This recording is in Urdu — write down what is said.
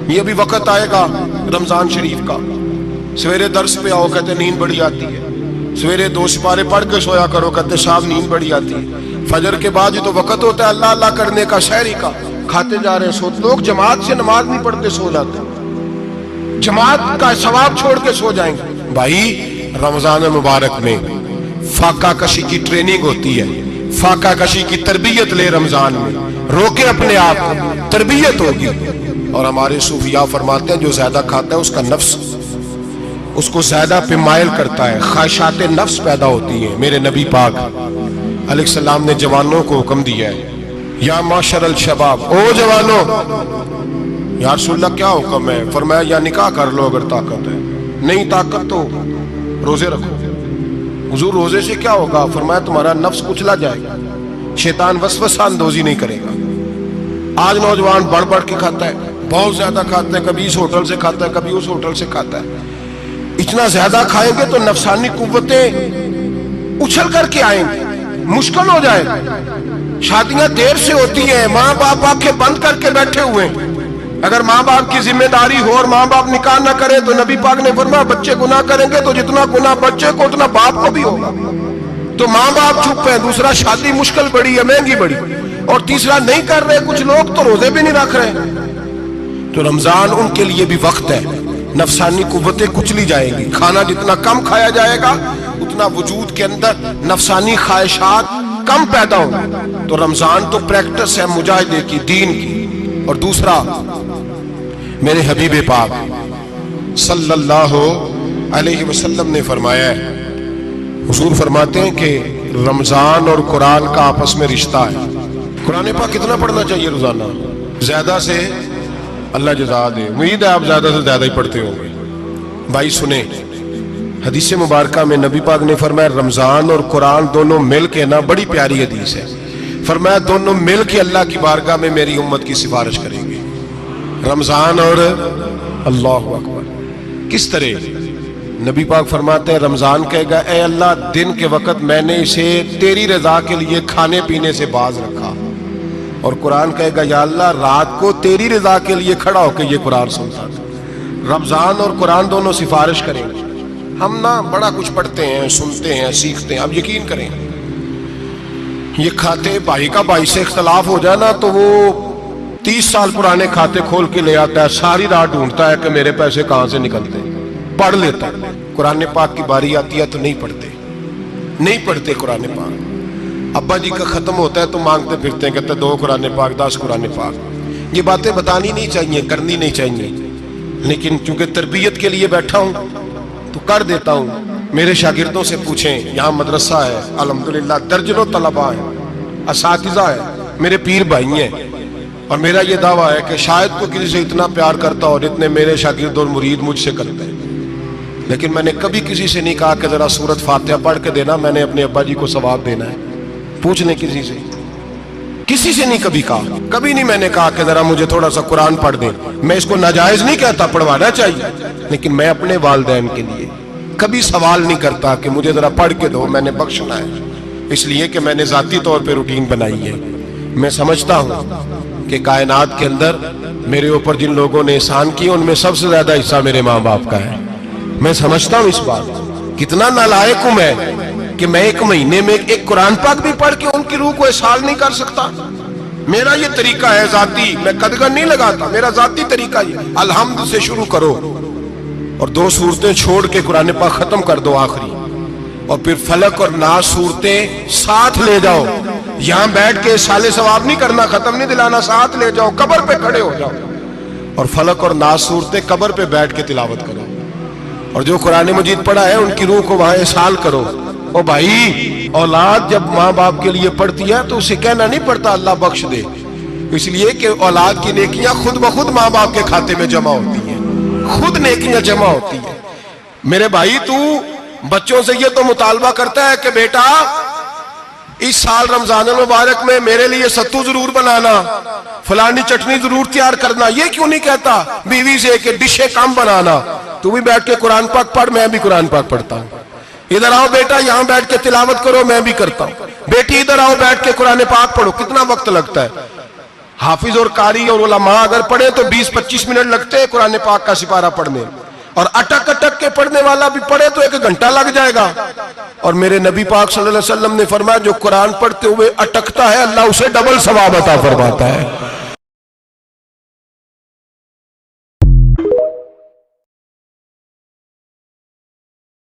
یہ بھی وقت آئے گا رمضان شریف کا، سویرے درس پہ آؤ کہتے نیند بڑی آتی ہے، سویرے 2 سپارے پڑھ کے سویا کرو کہتے صاحب نیند بڑی آتی ہے، فجر کے بعد یہ تو وقت ہوتا ہے اللہ اللہ کرنے کا، سحری کا، کھاتے جا رہے ہیں سو، لوگ جماعت سے نماز نہیں پڑھتے سو جاتے، جماعت کا ثواب چھوڑ کے سو جائیں گے۔ بھائی رمضان مبارک میں فاقہ کشی کی ٹریننگ ہوتی ہے، فاقہ کشی کی تربیت لے، رمضان میں روکے اپنے آپ کو، تربیت ہوگی۔ اور ہمارے صوفیاء فرماتے ہیں جو زیادہ کھاتا ہے اس کا نفس اس کو زیادہ پہ مائل کرتا ہے، خواہشات نفس پیدا ہوتی ہیں۔ میرے نبی پاک علیہ السلام نے جوانوں کو حکم دیا ہے، یا معاشر الشباب، او جوانوں، یا رسول اللہ کیا حکم ہے؟ فرمایا یا نکاح کر لو اگر طاقت ہے، نہیں طاقت تو روزے رکھو۔ حضور روزے سے کیا ہوگا؟ فرمایا تمہارا نفس کچلا جائے گا، شیطان وسوسہ اندوزی نہیں کرے گا۔ آج نوجوان بڑھ بڑھ کے کھاتا ہے، بہت زیادہ کھاتا ہے، کبھی اس ہوٹل سے کھاتا ہے کبھی اس ہوٹل سے کھاتا ہے۔ اتنا زیادہ کھائیں گے تو نفسانی قوتیں اچھل کر کے آئیں گے، مشکل ہو جائے گا۔ شادیاں دیر سے ہوتی ہیں، ماں باپ آنکھیں بند کر کے بیٹھے ہوئے ہیں۔ اگر ماں باپ کی ذمہ داری ہو اور ماں باپ نکاح نہ کرے تو نبی پاک نے فرمایا بچے گناہ کریں گے تو جتنا گناہ بچے کو اتنا باپ کو بھی ہوگا۔ تو ماں باپ چپ ہیں، دوسرا شادی مشکل بڑی ہے، مہنگی بڑی، اور تیسرا نہیں کر رہے، کچھ لوگ تو روزے بھی نہیں رکھ رہے۔ تو رمضان ان کے لیے بھی وقت ہے، نفسانی قوتیں کچلی جائیں گی، کھانا جتنا کم کھایا جائے گا اتنا وجود کے اندر نفسانی خواہشات کم پیدا ہوں گی۔ تو رمضان تو پریکٹس ہے مجاہدے کی، دین کی۔ اور دوسرا میرے حبیب پاک صلی اللہ علیہ وسلم نے فرمایا ہے، حضور فرماتے ہیں کہ رمضان اور قرآن کا آپس میں رشتہ ہے۔ قرآن پاک کتنا پڑھنا چاہیے روزانہ؟ زیادہ سے اللہ جزا دے، امید ہے آپ زیادہ سے زیادہ ہی پڑھتے ہوں گے۔ بھائی سنیں، حدیث مبارکہ میں نبی پاک نے فرمایا رمضان اور قرآن دونوں مل کے نا، بڑی پیاری حدیث ہے، فرمایا دونوں مل کے اللہ کی بارگاہ میں میری امت کی سفارش کریں گے۔ رمضان اور اللہ اکبر، کس طرح؟ نبی پاک فرماتے ہیں رمضان کہے گا اے اللہ دن کے وقت میں نے اسے تیری رضا کے لیے کھانے پینے سے باز رکھا، اور قرآن کہے گا یا اللہ رات کو تیری رضا کے لیے کھڑا ہو کے یہ قرآن سنتا تھا۔ رمضان اور قرآن دونوں سفارش کریں گے۔ ہم نا بڑا کچھ پڑھتے ہیں، سنتے ہیں، سیکھتے ہیں، اب یقین کریں یہ کھاتے بھائی کا بھائی سے اختلاف ہو جائے نا تو وہ 30 سال پرانے کھاتے کھول کے لے آتا ہے، ساری رات ڈھونڈتا ہے کہ میرے پیسے کہاں سے نکلتے ہیں، پڑھ لیتا ہے۔ قرآن پاک کی باری آتی ہے تو نہیں پڑھتے قرآن پاک۔ ابا جی کا ختم ہوتا ہے تو مانگتے پھرتے ہیں، کہتے 2 قرآن پاک 10 قرآن پاک۔ یہ باتیں بتانی نہیں چاہیے، کرنی نہیں چاہیے، لیکن چونکہ تربیت کے لیے بیٹھا ہوں تو کر دیتا ہوں۔ میرے شاگردوں سے پوچھیں، یہاں مدرسہ ہے الحمدللہ، درجنوں طلباء ہیں، اساتذہ ہیں، میرے پیر بھائی ہیں، اور میرا یہ دعویٰ ہے کہ شاید تو کسی سے اتنا پیار کرتا ہو جتنے میرے شاگرد اور مرید مجھ سے کرتے ہیں، لیکن میں نے کبھی کسی سے نہیں کہا کہ ذرا سورۃ فاتحہ پڑھ کے دینا، میں نے اپنے ابا جی کو ثواب دینا ہے۔ پوچھ لیں کسی سے نہیں کبھی کہا، کبھی نہیں میں نے کہا کہ ذرا مجھے تھوڑا سا قرآن پڑھ دیں۔ میں اس کو ناجائز نہیں کہتا، پڑھوانا چاہیے، لیکن میں اپنے والدین کے لیے کبھی سوال نہیں کرتا کہ مجھے ذرا پڑھ کے دو، میں نے بخشنا ہے، اس لیے کہ میں نے ذاتی طور پہ روٹین بنائی ہے۔ میں سمجھتا ہوں کہ کائنات کے اندر میرے اوپر جن لوگوں نے احسان کیے ان میں سب سے زیادہ حصہ میرے ماں باپ کا ہے۔ میں سمجھتا ہوں اس بات، کتنا نالائق ہوں میں کہ میں 1 مہینے میں ایک قرآن پاک بھی پڑھ کے ان کی روح کو احسان نہیں کر سکتا۔ میرا یہ طریقہ ہے ذاتی، میں قدغن نہیں لگاتا، میرا ذاتی طریقہ یہ، الحمد سے شروع کرو اور 2 سورتیں چھوڑ کے قرآن پاک ختم کر دو آخری، اور پھر فلق اور ناس صورتیں ساتھ لے جاؤ۔ یہاں بیٹھ کے سالے ثواب نہیں کرنا، ختم نہیں دلانا، ساتھ لے جاؤ، قبر پہ کھڑے ہو جاؤ اور فلق اور ناس صورتیں قبر پہ بیٹھ کے تلاوت کرو، اور جو قرآن مجید پڑھا ہے ان کی روح کو وہاں احسال کرو۔ او بھائی، اولاد جب ماں باپ کے لیے پڑھتی ہے تو اسے کہنا نہیں پڑتا اللہ بخش دے، اس لیے کہ اولاد کی نیکیاں خود بخود ماں باپ کے کھاتے میں جمع ہوتی ہیں، خود نیکیاں جمع ہوتی ہیں۔ میرے بھائی تو بچوں سے یہ تو مطالبہ کرتا ہے کہ بیٹا اس سال رمضان المبارک میں میرے لیے ستو ضرور بنانا، فلانی چٹنی ضرور تیار کرنا، یہ کیوں نہیں کہتا بیوی سے کہ ڈشیں کم بنانا، تو بھی بیٹھ کے قرآن پاک پڑھ، میں بھی قرآن پاک پڑھتا ہوں، ادھر آؤ بیٹا یہاں بیٹھ کے تلاوت کرو، میں بھی کرتا ہوں، بیٹی ادھر آؤ بیٹھ کے قرآن پاک پڑھو۔ کتنا وقت لگتا ہے؟ حافظ اور قاری اور علماء اگر پڑھے تو 20-25 منٹ لگتے ہیں قرآن پاک کا سپارہ پڑھنے، اور اٹک اٹک کے پڑھنے والا بھی پڑھے تو 1 گھنٹہ لگ جائے گا۔ اور میرے نبی پاک صلی اللہ علیہ وسلم نے فرمایا جو قرآن پڑھتے ہوئے اٹکتا ہے اللہ اسے ڈبل ثواب عطا فرماتا ہے۔